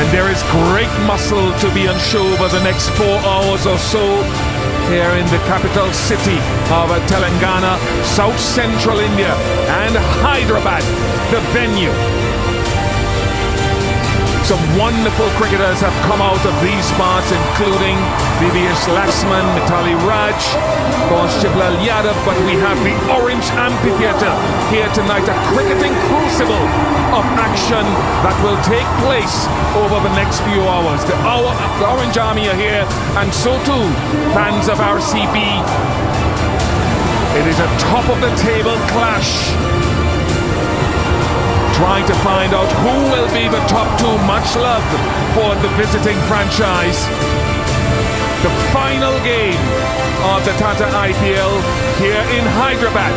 And there is great muscle to be on show over the next 4 hours or so here in the capital city of Telangana, South Central India, and Hyderabad, the venue. Some wonderful cricketers have come out of these parts, including VVS Laxman, Mithali Raj, Shiblal Yadav, but we have the Orange Amphitheatre here tonight, a cricketing crucible of action that will take place over the next few hours. The Orange Army are here, and so too fans of RCB. It is a top-of-the-table clash, trying to find out who will be the top two. Much love for the visiting franchise. The final game of the Tata IPL here in Hyderabad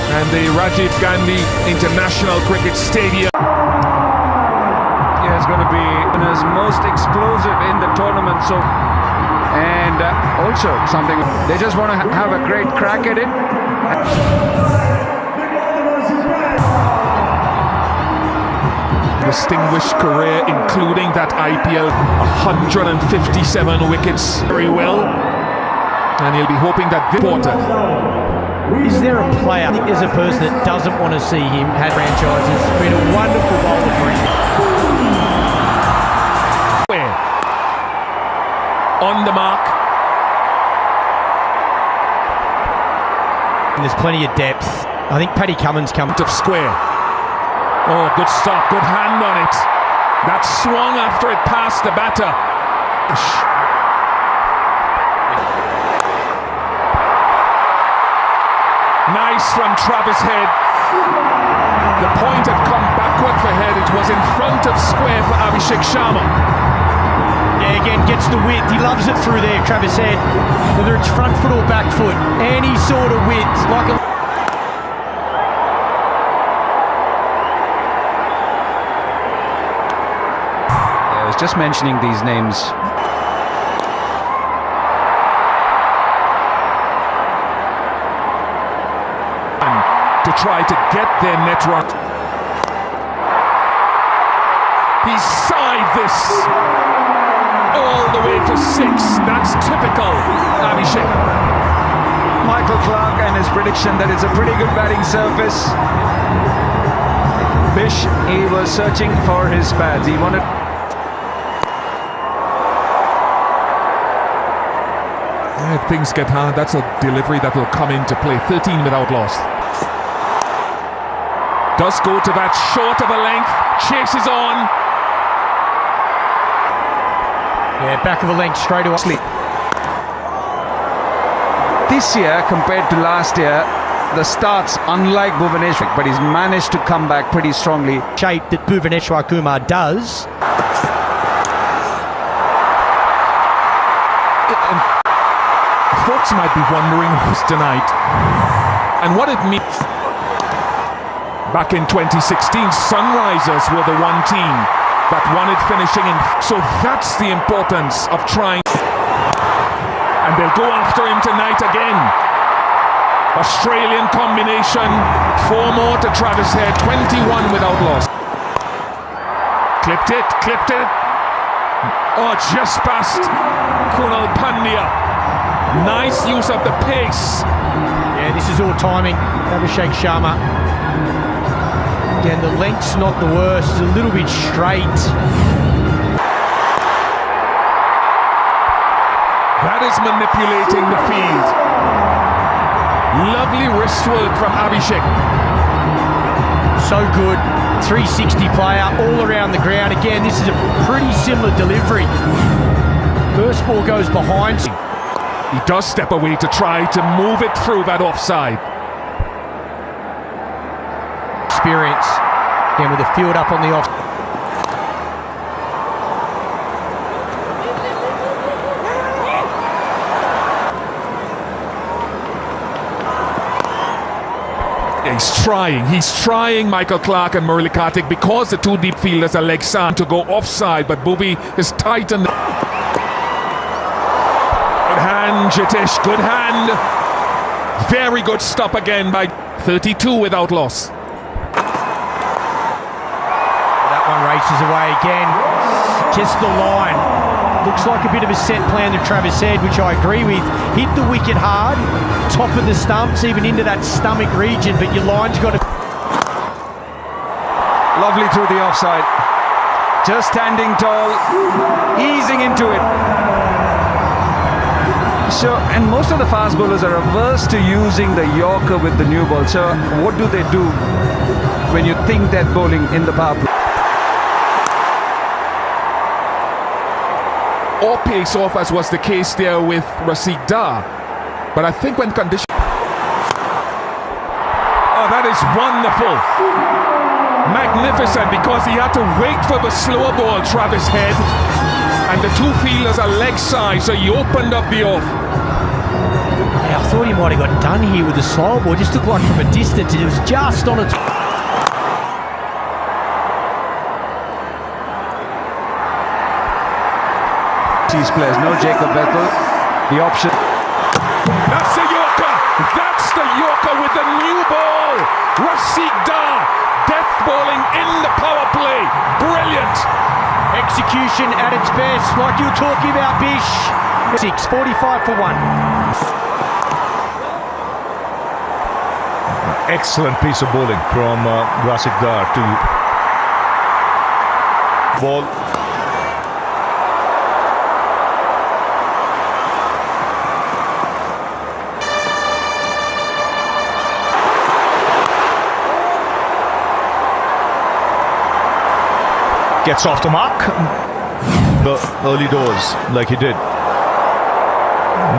and the Rajiv Gandhi International Cricket Stadium. Yeah, it's going to be his most explosive in the tournament. So, and also something, they just want to have a great crack at it. Distinguished career, including that IPL, 157 wickets, very well, and he'll be hoping that this quarter. Is there a player, I think there's a person that doesn't want to see him have franchises? It's been a wonderful bowler for him. On the mark. And there's plenty of depth. I think Paddy Cummins comes of square. Oh, good stop, good hand on it. That swung after it passed the batter. Nice from Travis Head. The point had come backward for Head. It was in front of square for Abhishek Sharma. Yeah, again, gets the width. He loves it through there, Travis Head. Whether it's front foot or back foot, any sort of width. Like a just mentioning these names. And to try to get their net run. He side this all the way for 6. That's typical Abhishek. Michael Clarke and his prediction that it's a pretty good batting surface. Bish, he was searching for his pads. He wanted. If things get hard, that's a delivery that will come into play. 13 without loss. Does go to that short of a length. Chases on. yeah, back of a length straight away. This year compared to last year, the starts unlike Bhuvaneshwar, but he's managed to come back pretty strongly. Shape that Bhuvaneshwar Kumar does. Folks might be wondering who's tonight and what it means. Back in 2016, Sunrisers were the one team that wanted finishing in. So that's the importance of trying. And they'll go after him tonight again. Australian combination. 4 more to Travis Head. 21 without loss. Clipped it. Oh, just past Kunal Pandya. Nice use of the pace. Yeah, this is all timing. Abhishek Sharma. Again, the length's not the worst. It's a little bit straight. That is manipulating the field. Lovely wrist work from Abhishek. So good. 360 player all around the ground. Again, this is a pretty similar delivery. First ball goes behind. He does step away to try to move it through that offside. Experience. Again, with the field up on the off. He's trying Michael Clarke and Murali Kartik, because the 2 deep fielders are leg side to go offside, but Bhuvi is tightened. Good hand, Jitesh, good hand. Very good stop again by 32 without loss. That one right chases away again. Just the line. Looks like a bit of a set plan that Travis said, which I agree with. Hit the wicket hard, top of the stumps, even into that stomach region, but your line's got to... Lovely through the offside. Just standing tall, easing into it. So, and most of the fast bowlers are averse to using the Yorker with the new ball. So, what do they do when you think they're bowling in the power play? Or pace off, as was the case there with Rashid Dar. But I think when condition... Oh, that is wonderful. Magnificent, because he had to wait for the slower ball, Travis Head. And the two fielders are leg side, so he opened up the off. Yeah, I thought he might have got done here with the slower ball. It just looked like from a distance it was just on its... These players, no Jacob Bethel, the option. That's the Yorker! That's the Yorker with the new ball! Rashid Dar, death bowling in the power play. Brilliant! Execution at its best, like you were talking about, Bish. 45 for 1. Excellent piece of bowling from Rashid Dar to ball. Gets off the mark. The early doors, like he did.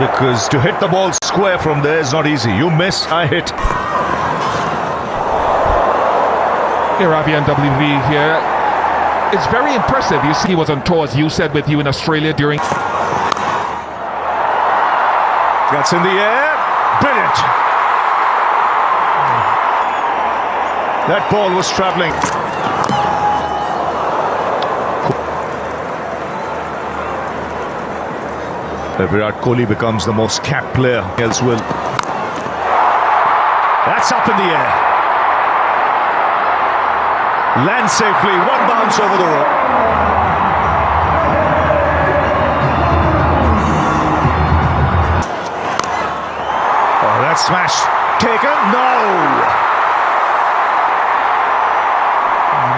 Because to hit the ball square from there is not easy. You miss, I hit. Here, Ravi and WV here. It's very impressive. You see, he was on tour, as you said, with you in Australia during... That's in the air. Brilliant. That ball was travelling. Virat Kohli becomes the most capped player. Else will. That's up in the air. Lands safely. One bounce over the rope. Oh, that smash taken. No.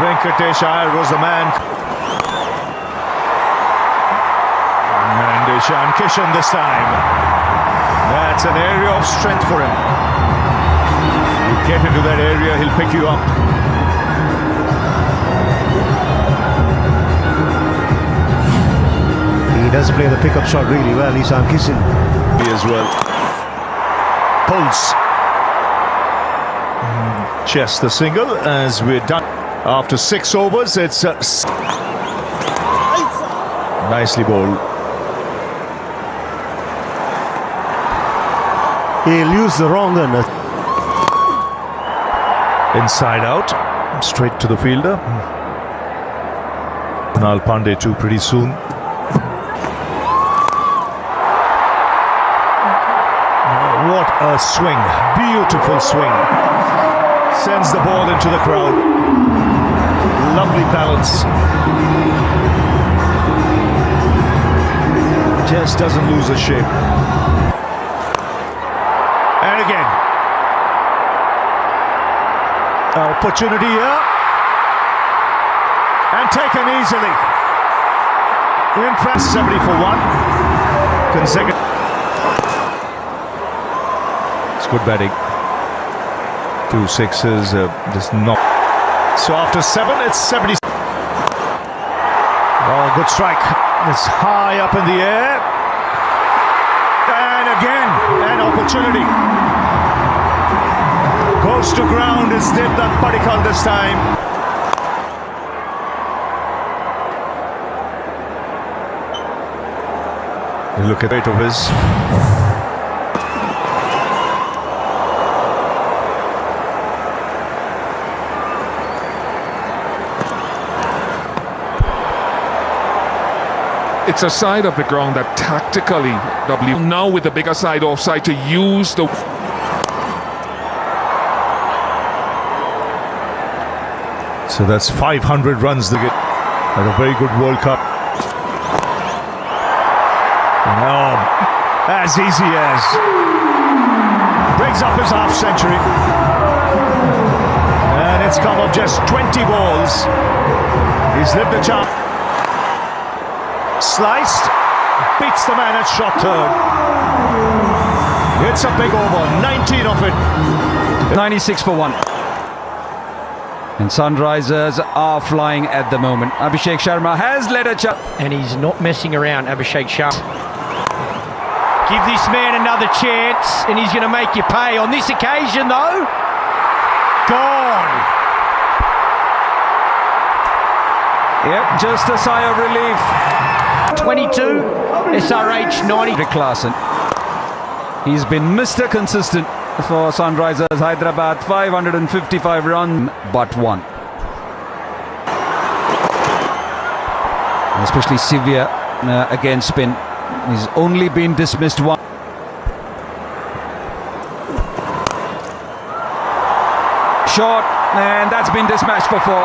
Venkatesh Iyer was the man. Ishan Kishan this time. That's an area of strength for him. You get into that area, he'll pick you up. He does play the pickup shot really well, Ishan Kishan. He as well. Pulls. Chest the single as we're done. After 6 overs, it's nicely bowled. He'll use the wrong one. Inside out, straight to the fielder. Kunal Pandey too pretty soon. What a swing, beautiful swing. Sends the ball into the crowd. Lovely balance. Just doesn't lose a shape. And again. Opportunity here. And taken easily. In fact, 70 for 1. Consecutive. It's good batting. 2 sixes, just not. So after 7, it's 70. Oh, good strike. It's high up in the air. And again, an opportunity. Goes to ground. It's Devdutt Padikkal this time. You look at it of his. It's a side of the ground that tactically, now with the bigger side offside, to use the... So that's 500 runs to get. Had a very good World Cup. Oh, as easy as breaks up his half century, and it's come of just 20 balls. He's lived a chance. Sliced, beats the man at shot third. It's a big over, 19 of it. 96 for 1. And Sunrisers are flying at the moment. Abhishek Sharma has led a chance. And he's not messing around, Abhishek Sharma. Give this man another chance and he's going to make you pay. On this occasion, though, gone. Yep, just a sigh of relief. 22, SRH 90. Rick Larson. He's been Mr. Consistent for Sunrisers Hyderabad. 555 runs, but one. Especially severe against spin. He's only been dismissed one. Short, and that's been dismatched before.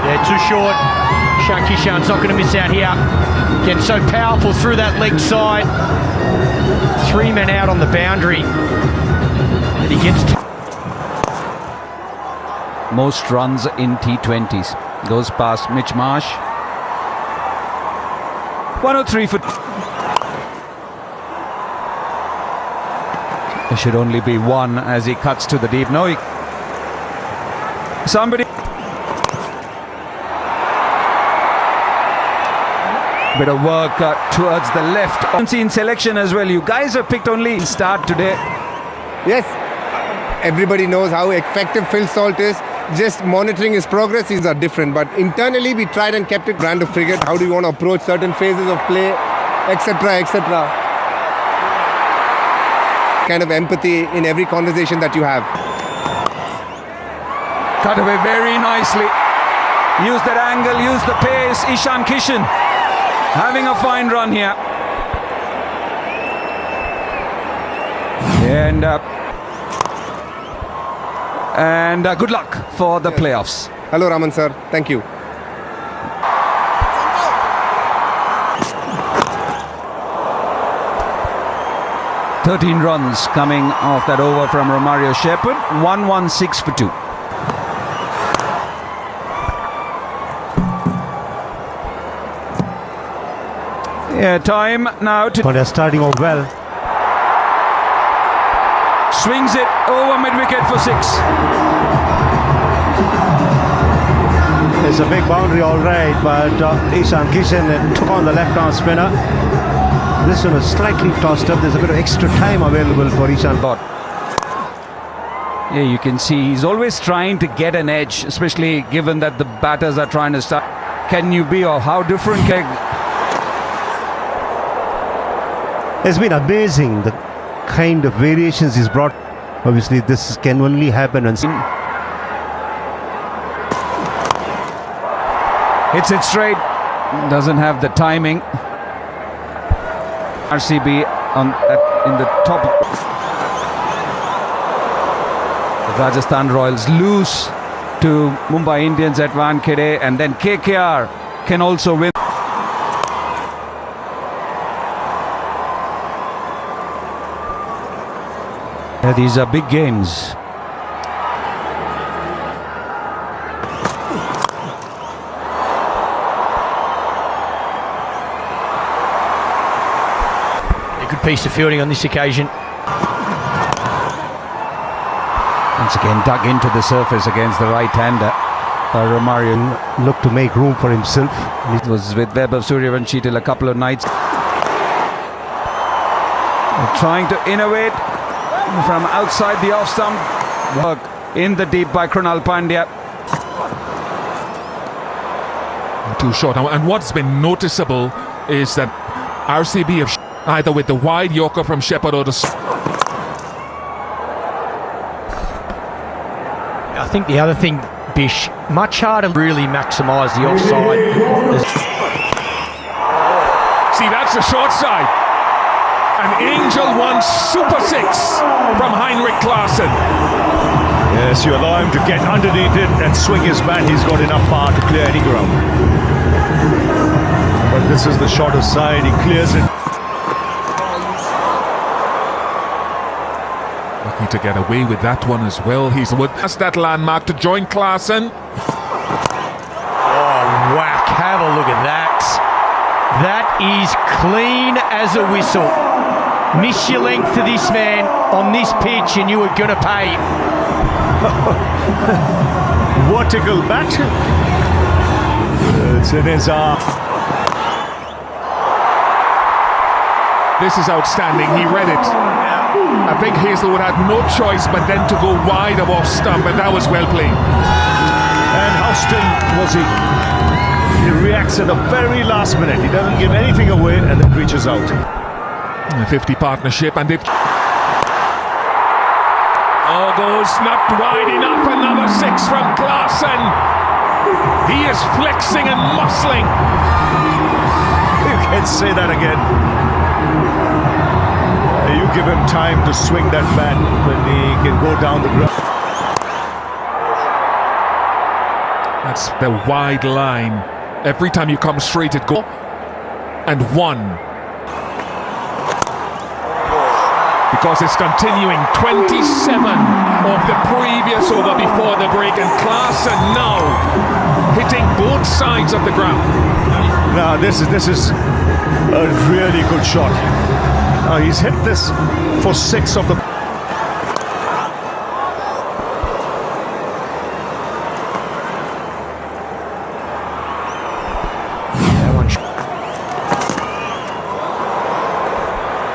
Yeah, too short. Kishan's not going to miss out here. Getting so powerful through that leg side. 3 men out on the boundary. And he gets... Most runs in T20s. Goes past Mitch Marsh. 103 for... There should only be one as he cuts to the deep. No, somebody... Bit of work towards the left. In selection as well. You guys have picked only start today. Yes, everybody knows how effective Phil Salt is. Just monitoring his progress is different. But internally, we tried and kept it brand of cricket. How do you want to approach certain phases of play, etc., etc. Kind of empathy in every conversation that you have. Cut away very nicely. Use that angle, use the pace. Ishan Kishan having a fine run here. And good luck for the playoffs. Hello, Raman sir. Thank you. "13 runs coming off that over from Romario Shepherd. 116 for 2. Yeah, time now to... But they're starting off well. Swings it over mid-wicket for 6. It's a big boundary, all right, but Ishan Kishan took on the left-arm spinner. This one is slightly tossed up. There's a bit of extra time available for Ishan. Yeah, you can see he's always trying to get an edge, especially given that the batters are trying to start. Can you be, or how different can... It's been amazing the kind of variations he's brought. Obviously, this can only happen and... Hits it straight. Doesn't have the timing. RCB in the top. The Rajasthan Royals lose to Mumbai Indians at Wankhede, and then KKR can also win. Yeah, these are big games. A good piece of fielding on this occasion. Once again dug into the surface against the right-hander. Romario looked to make room for himself. It was with Vaibhav Suryavanshi till a couple of nights. Trying to innovate from outside the off-stump. Work in the deep by Krunal Pandya. Too short. And what's been noticeable is that RCB have either with the wide yorker from Shepherd or the... I think the other thing, Bish, much harder to really maximise the offside. See, that's the short side. An Angel 1 Super 6 from Heinrich Klaassen. Yeah, Yes, you allow him to get underneath it and swing his bat, he's got enough power to clear any ground. But this is the shorter side, he clears it. Lucky to get away with that one as well. He's past that landmark to join Klaassen. Oh, whack. Have a look at that. That is clean as a whistle. Miss your length to this man on this pitch and you were going to pay. Vertical bat. It's in his arm. This is outstanding. He read it. I think Hazelwood had no choice but then to go wide of off stump, and that was well played. And how still was he? He reacts at the very last minute. He doesn't give anything away and then reaches out. A 50 partnership, and it goes not wide enough. Another 6 from Klaassen. He is flexing and muscling. You can't say that again. You give him time to swing that bat when he can go down the ground. That's the wide line. Every time you come straight, it goes. And 1. Because it's continuing. 27 of the previous over before the break, and Klaassen now hitting both sides of the ground. Now this is a really good shot. He's hit this for 6 of the...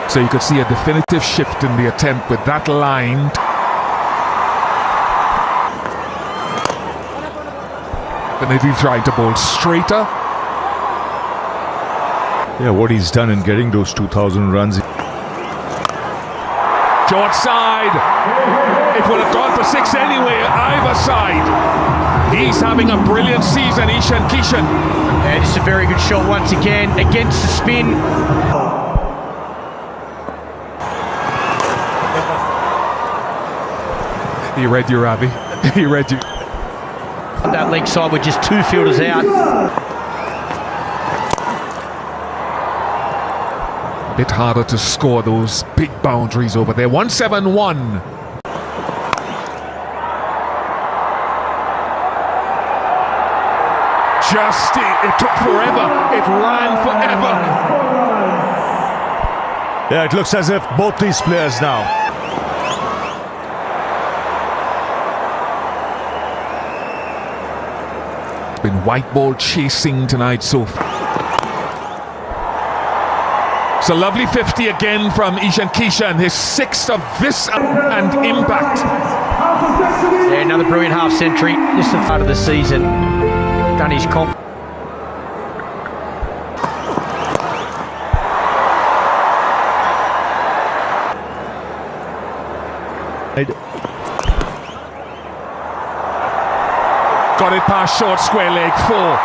So you could see a definitive shift in the attempt with that line. Definitely tried to bowl straighter. Yeah, what he's done in getting those 2,000 runs. Short side. It would have gone for 6 anyway, either side. He's having a brilliant season, Ishan Kishan. Yeah, this is a very good shot once again against the spin. He read you, Ravi. He read you. That leg side with just 2 fielders out. A bit harder to score those big boundaries over there. 171. Just it took forever. It ran forever. Yeah, it looks as if both these players now. Been white ball chasing tonight so far. It's a lovely 50 again from Ishan Kishan, his 6th of this and impact. Yeah, another brilliant half century. This is the start of the season. Done his comp. Got it past short square leg 4.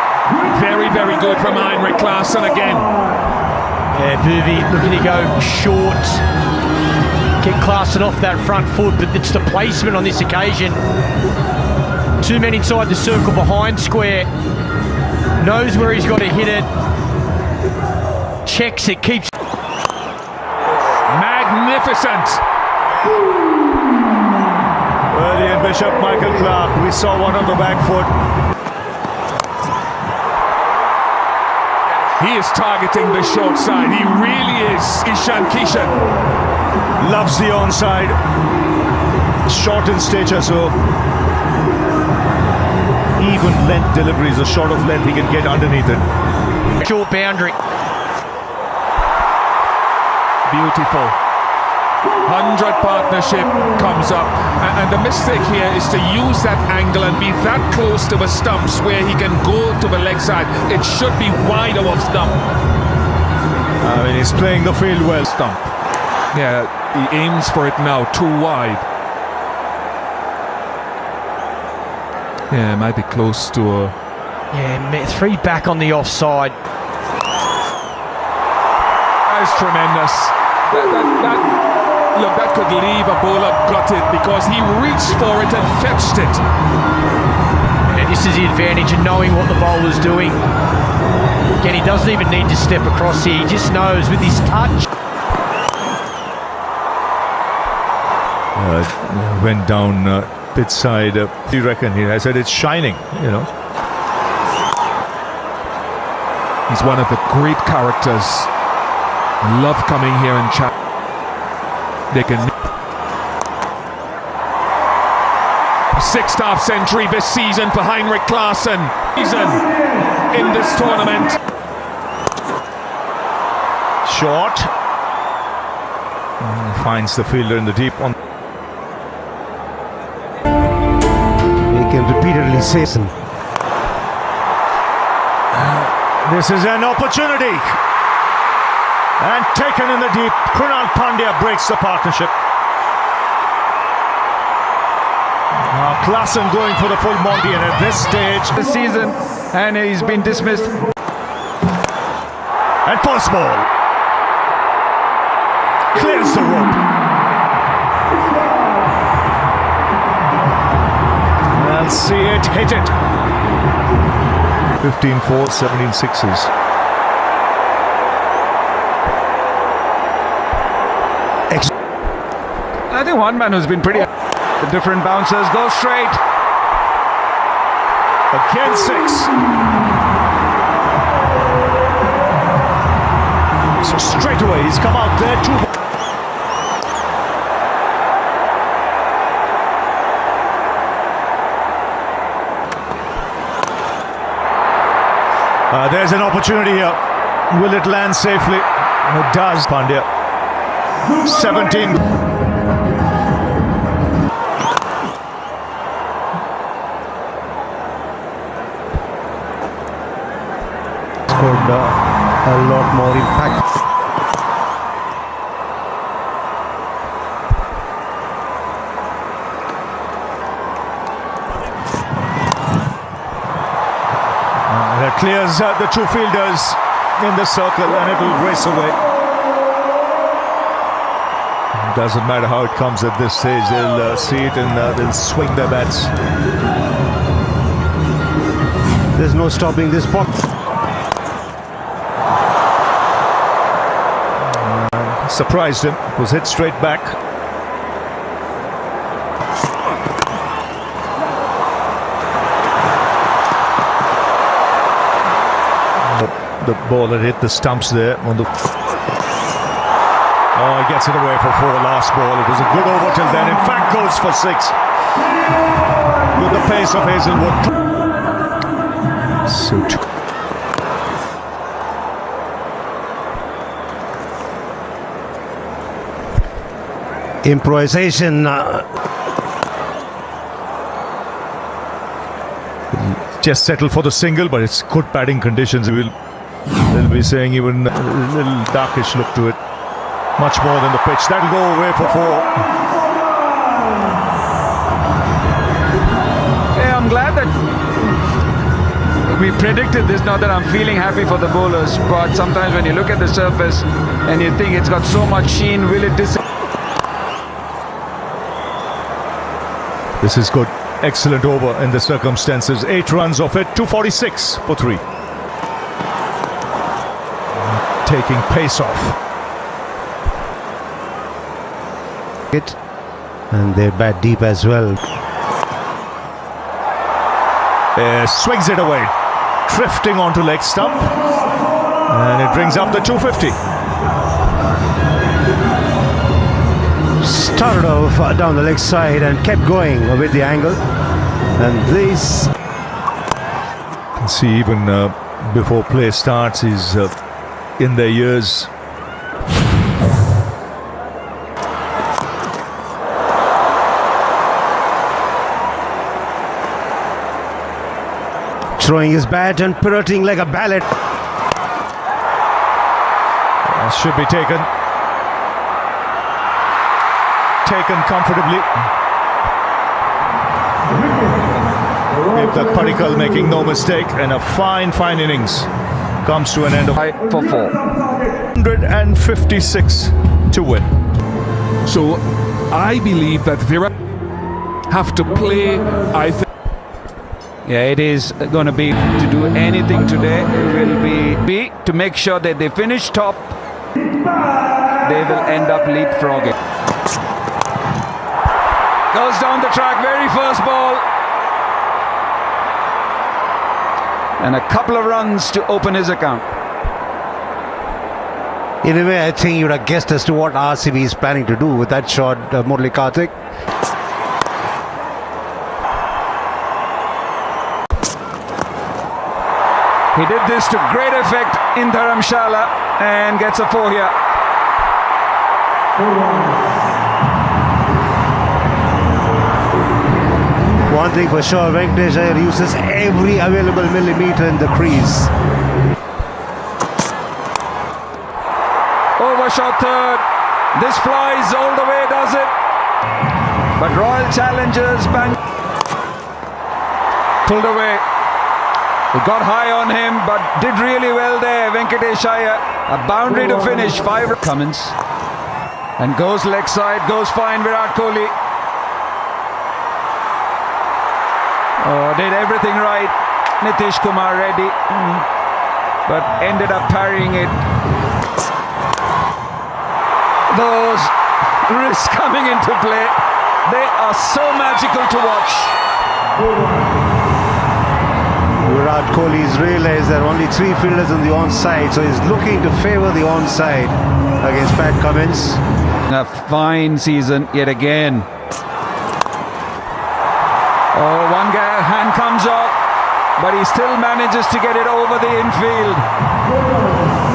Very, very good from Heinrich Klaassen again. Yeah, Boovy looking to go short. Get Klaassen off that front foot, but it's the placement on this occasion. 2 men inside the circle behind square. Knows where he's got to hit it. Checks it, keeps... Magnificent! Early and Bishop Michael Clark, we saw one on the back foot. He is targeting the short side. He really is. Ishan Kishan loves the onside. Short in stature, so even length deliveries, a short of length, he can get underneath it. Short boundary. Beautiful. 100 partnership comes up, and the mistake here is to use that angle and be that close to the stumps where he can go to the leg side. It should be wide off stump. I mean, he's playing the field well. Stump. Yeah, he aims for it now, too wide. Yeah, might be close to a... Yeah, 3 back on the offside. That's tremendous. That Look, that could leave a bowler gutted because he reached for it and fetched it. And this is the advantage of knowing what the bowler's doing. Again, he doesn't even need to step across here. He just knows with his touch. Went down pitch side. You reckon? I said it's shining, you know. He's one of the great characters. Love coming here and chat. They can. Sixth half century this season for Heinrich Klaasen. Season in this tournament. Short. Finds the fielder in the deep one. He can repeatedly say some. This is an opportunity. And taken in the deep. Krunal Pandya breaks the partnership. Klaasen going for the full Monty, and at this stage The season, and he's been dismissed. and first ball clears the rope. I'll see it hit it. 15-4, 17 sixes. I think one man who's been pretty. The different bouncers go straight. Again 6. So straight away he's come out there. There's an opportunity here. Will it land safely? It does, Pandya. 17. Scored a lot more impact. That clears the two fielders in the circle, and it will race away. Doesn't matter how it comes at this stage, they'll see it and they'll swing their bats. There's no stopping this puck. Surprised him, was hit straight back. The ball that hit the stumps there on the. Oh, he gets it away for 4. Last ball. It was a good over till then. In fact, goes for 6. With the pace of Hazelwood. So Improvisation. just settle for the single, but it's good batting conditions. They'll be saying even a little darkish look to it. Much more than the pitch. That'll go away for 4. Yeah, I'm glad that we predicted this. Not that I'm feeling happy for the bowlers, but sometimes when you look at the surface and you think it's got so much sheen, will it disappear? This is good. Excellent over in the circumstances. 8 runs off it. 246 for 3. Taking pace off. And they bat deep as well. Swings it away. Drifting onto leg stump. And it brings up the 250. Started off down the leg side and kept going with the angle. And this. You can see even before play starts, he's in their years. Throwing his bat and pirouetting like a ballet. Should be taken comfortably. If that Padikkal making no mistake, and a fine innings comes to an end of 5 for 4. 156 to win. So I believe that Virat have to play, I think. Yeah, it is going to be to do anything today. It will be to make sure that they finish top. They will end up leapfrogging. Goes down the track, very first ball. And a couple of runs to open his account. In a way, I think you would have guessed as to what RCB is planning to do with that shot, Murali Karthik. He did this to great effect in Dharamshala and gets a 4 here. One thing for sure, Venkatesh Iyer uses every available millimeter in the crease. Overshot third. This flies all the way, does it? But Royal Challengers Bank pulled away. He got high on him, but did really well there. Venkatesh Iyer, a boundary to finish. 5 Cummins. And goes leg side, goes fine, Virat Kohli. Oh, did everything right. Nitish Kumar Reddy. But ended up parrying it. Those risks coming into play, they are so magical to watch. Virat Kohli's realised there are only 3 fielders on the onside, so he's looking to favour the onside against Pat Cummins. A fine season yet again. Oh, one guy hand comes off, but he still manages to get it over the infield.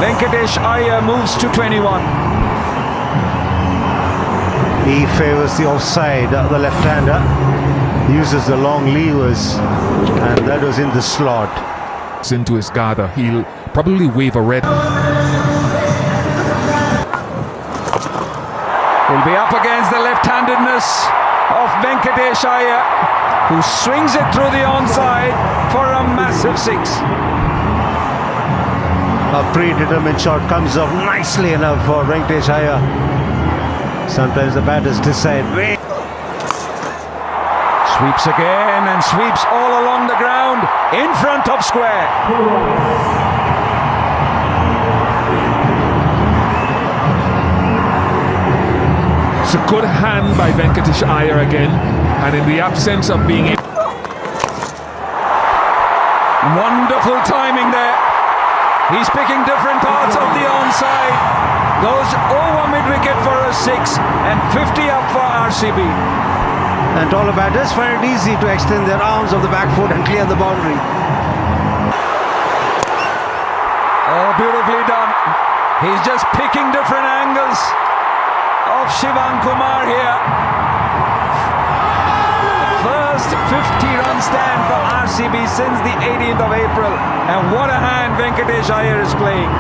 Venkatesh Iyer moves to 21. He favours the offside, the left-hander. Uses the long levers, and that was in the slot. Into his gather, he'll probably wave a red. He'll be up against the left-handedness of Venkatesh Iyer, who swings it through the onside for a massive 6. A predetermined shot comes off nicely enough for Venkatesh Iyer. Sometimes the batters decide. Sweeps again and sweeps all along the ground in front of square. It's a good hand by Venkatesh Iyer again, and in the absence of being Wonderful timing there. He's picking different parts of the onside. Goes over mid-wicket for a 6 and 50 up for RCB. And taller batters find it easy to extend their arms of the back foot and clear the boundary. Oh, beautifully done. He's just picking different angles of Shivan Kumar here. First 50-run stand for RCB since the 18th of April. And what a hand Venkatesh Iyer is playing.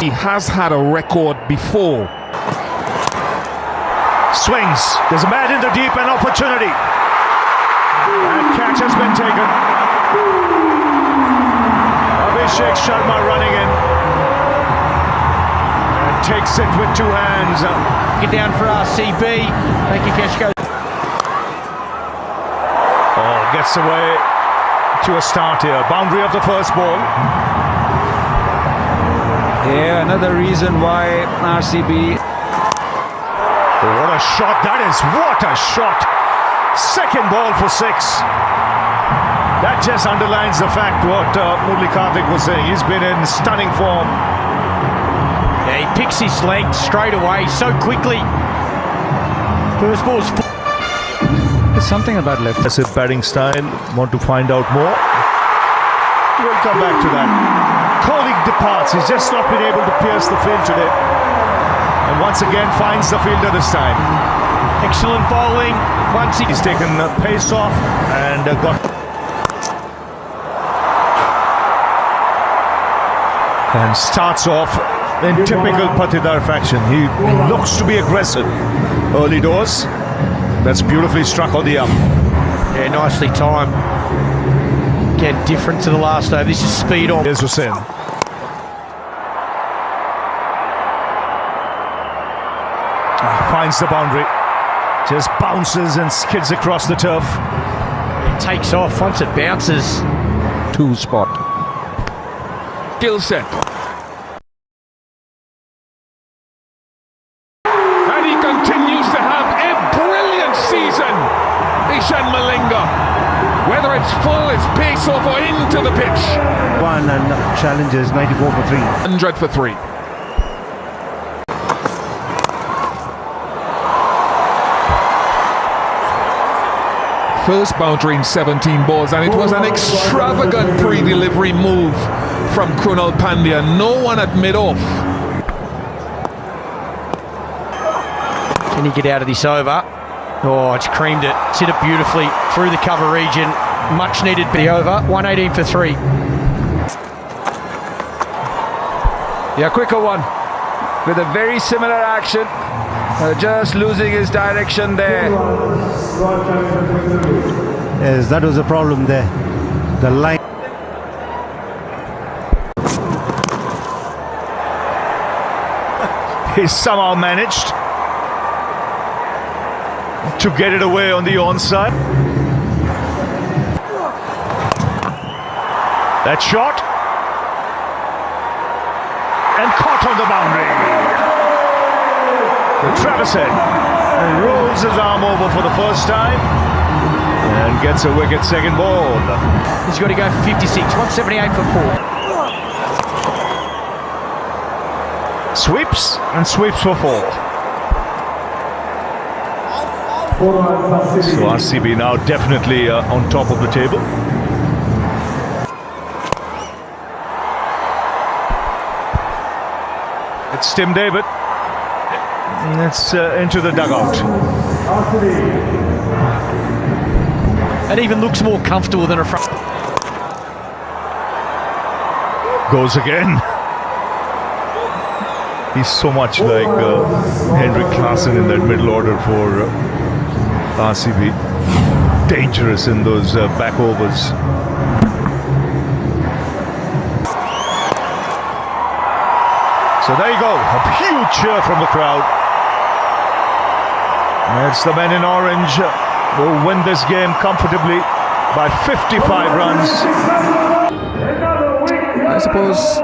he has had a record before. Swings. There's a man in the deep, an opportunity. And catch has been taken. Abhishek Sharma running in. And takes it with 2 hands. Get down for RCB. Thank you, Keshko. Oh, gets away to a start here. Boundary of the first ball. Yeah, another reason why RCB. What a shot that is. What a shot. Second ball for 6. That just underlines the fact what Murali Karthik was saying. He's been in stunning form. Yeah, he picks his length straight away so quickly. First ball's There's something about left. Aggressive batting style. Want to find out more? We'll come back to that. Kohli departs. He's just not been able to pierce the field today. And once again finds the fielder this time. excellent bowling. Once He's taken the pace off and got... And starts off in typical Patidar fashion. He looks to be aggressive. Early doors. That's beautifully struck on the up. Yeah, nicely timed. Again, different to the last over. This is speed on. Here's Hussain. finds the boundary. Just bounces and skids across the turf. It takes off once it bounces. Two spot. Skill set. And he continues to have a brilliant season. Ishan Malinga. Whether it's full, it's pace off or into the pitch. One and challenges 94 for 3. 100 for 3. First boundary in 17 balls, and it was an extravagant pre-delivery move from Krunal Pandya. No one at mid-off. Can he get out of this over? Oh, it's creamed it. It's hit it beautifully through the cover region. Much needed be over. 118 for 3. Yeah, quicker one. With a very similar action. Just losing his direction there. Yes, that was a problem there. The line. He somehow managed to get it away on the onside. That shot. And caught on the boundary. Travis Head rolls his arm over for the first time and gets a wicket second ball. He's got to go for 56. 178 for 4. Sweeps and sweeps for 4. So RCB now definitely on top of the table. It's Tim David. It's into the dugout. It even looks more comfortable than a front. Goes again. He's so much like Henrik Klassen in that middle order for RCB. Dangerous in those back overs. So there you go, a huge cheer from the crowd. It's the men in orange who win this game comfortably by 55 runs. I suppose